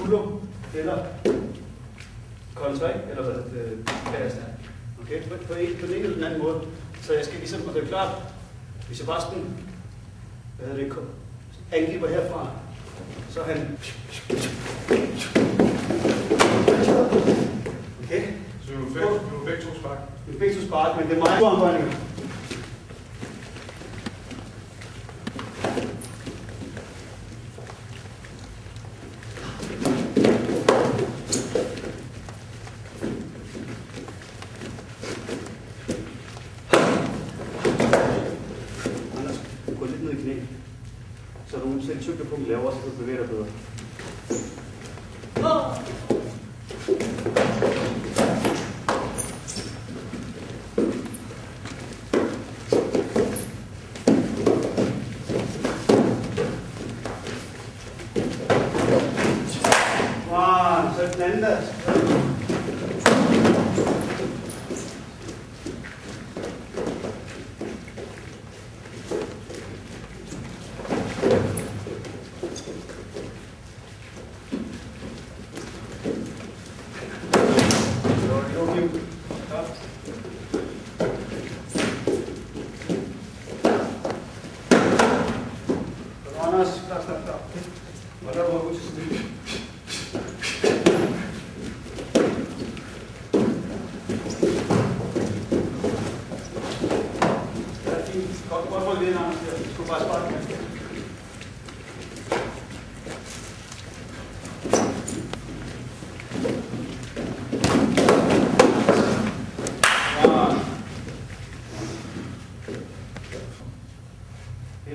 solo eller kontra, eller hvad det er. Okay, på den ene eller den anden måde. Så jeg skal ligesom, og det er klart, hvis jeg bare sådan, angriber herfra, så er han... Okay? Så du er begge to spark? Du er begge to spark, men det er meget store omføjninger. Så du selv tyngdepunkt laver, så du bevæger dig bedre. Wow, så den anden der.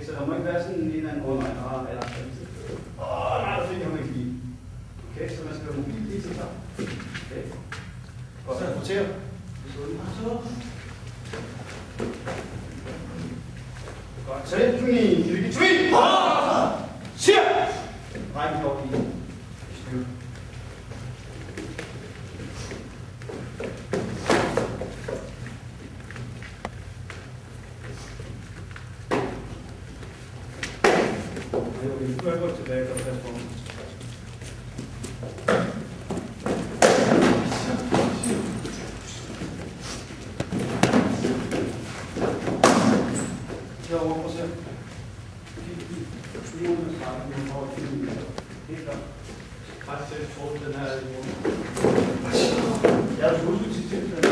Så der må ikke være sådan en eller anden undervej, eller nej, der fik jeg ikke lige. Okay, så man skal være mobil lige så klar. Okay. Og så rotere. Godt. Så det er en twin. Siger! Rækken op lige. Styr. Nu er jeg gået tilbage, der er plads på mig. Herovre, prøv at se. Lige under strakken, nu får jeg 4 minutter. Helt klart. Ret til at få den her i morgen. Ja, du skal huske til tilfælde.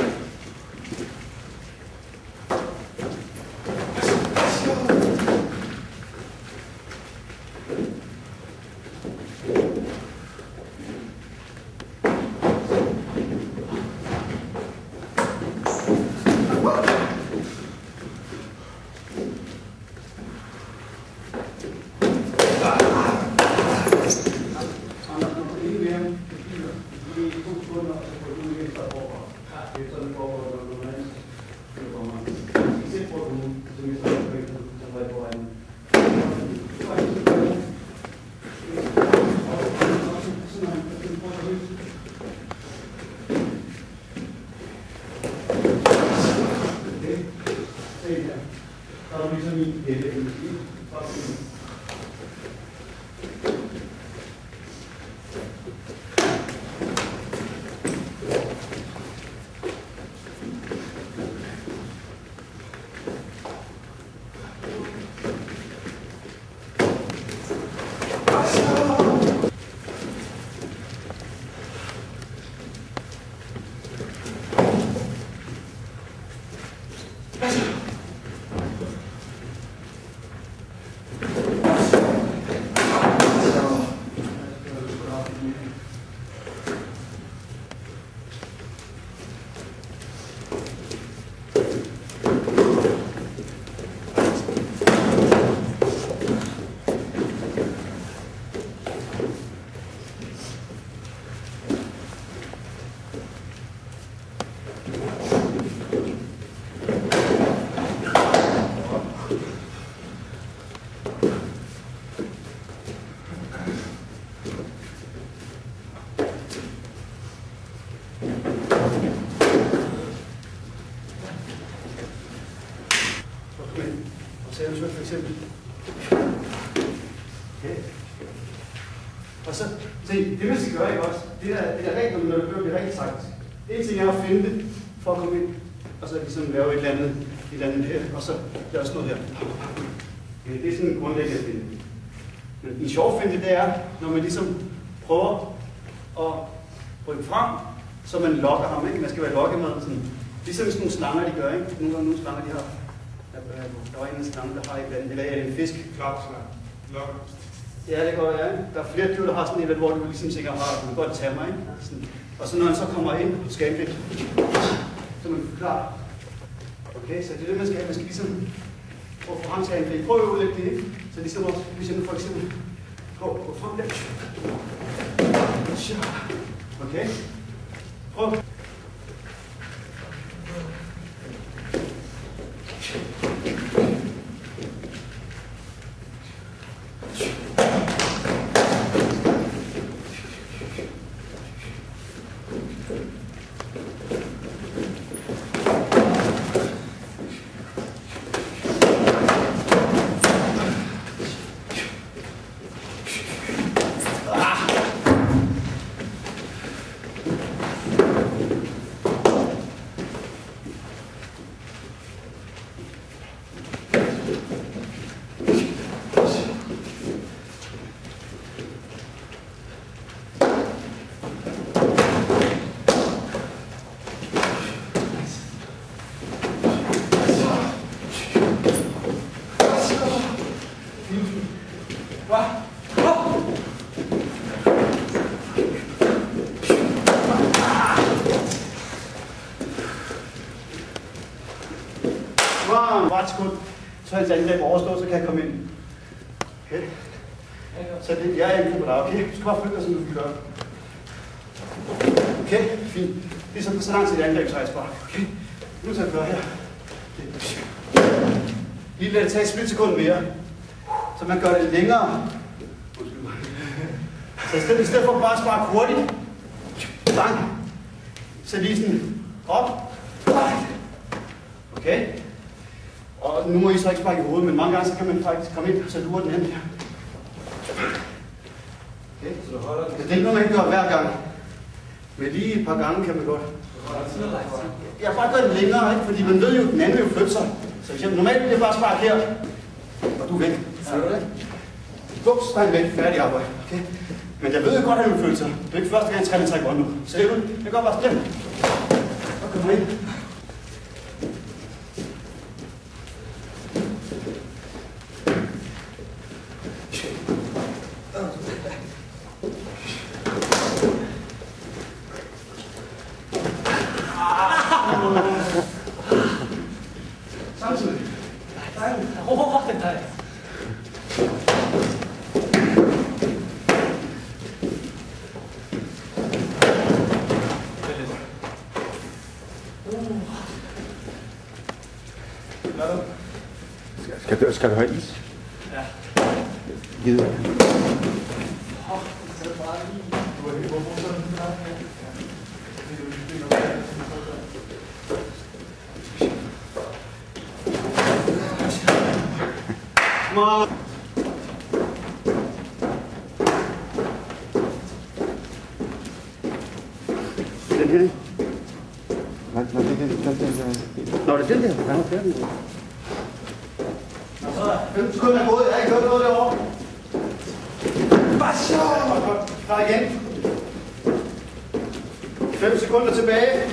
Eventuelt for eksempel. Okay. Og så Se, det man skal gøre, ikke også? Det der regler, når det bliver rigtig sagt. En ting er at finde det, for at komme ind, og så ligesom lave et eller andet her, og så lave sådan noget her. Det er sådan grundlæggende at finde. Men en sjov finde, det er, når man ligesom prøver at rykke frem, så man lokker ham, ikke? Man skal være lokket med sådan. Ligesom sådan nogle slanger, de gør, ikke? Nogle slanger, de har. Der var en slange, der har et eller andet, eller er det en fisk? Klapslang. Lokker. Ja, det går, ja. Der er flere dyr, der har sådan et, hvor du ligesom tænker, du kan godt tage mig, ikke? Sådan. Og så når han så kommer ind og skal anlægge, så er man klar. Okay, så det er det, man skal. Man skal ligesom prøve at få ham til at anlægge. Prøv at udlægge det, ikke? Så ligesom også, hvis jeg nu for eksempel gå frem der. Okay. Prøv. Ret sekund, så er hans angreb overstået, så kan jeg komme ind. Okay. Så det, jeg er ikke på dig, okay? Du skal bare følge dig, som du kan gøre. Okay, fint. Det er så langt til et angreb, så er jeg bare. Okay, nu skal jeg gøre her. Okay. Lige lad det tage et splitsekund mere, så man gør det længere. Så i stedet for bare at sparke hurtigt, bang, så lige sådan op. Okay. Og nu må I så ikke sparke i hovedet, men mange gange så kan man faktisk komme ind, så lurer den anden her. Okay, så du holder den. Det er ikke noget, man ikke gør hver gang. Men lige et par gange kan man godt. Jeg bare gør den længere, ikke? Fordi man ved jo, at den anden vil flytte sig. Så hvis jeg normalt vil jeg bare sparke her, og du er væk. Ser du det? Bups, der er en væk. Færdig arbejde. Okay? Men jeg ved jo godt, at han vil flytte sig. Det er ikke første gang, jeg trækker bånd nu. Ser du? Jeg gør bare sådan. Og kommer ind. Samtidig. Den der. Skal du have is? Ja. Gider. Den her, ikke? Nej, det er den der. Nå, det er den der. Ja, det er den der. Så 5 sekunder er gået. Jeg har ikke hørt noget derovre. Bare så! Klar igen. 5 sekunder tilbage.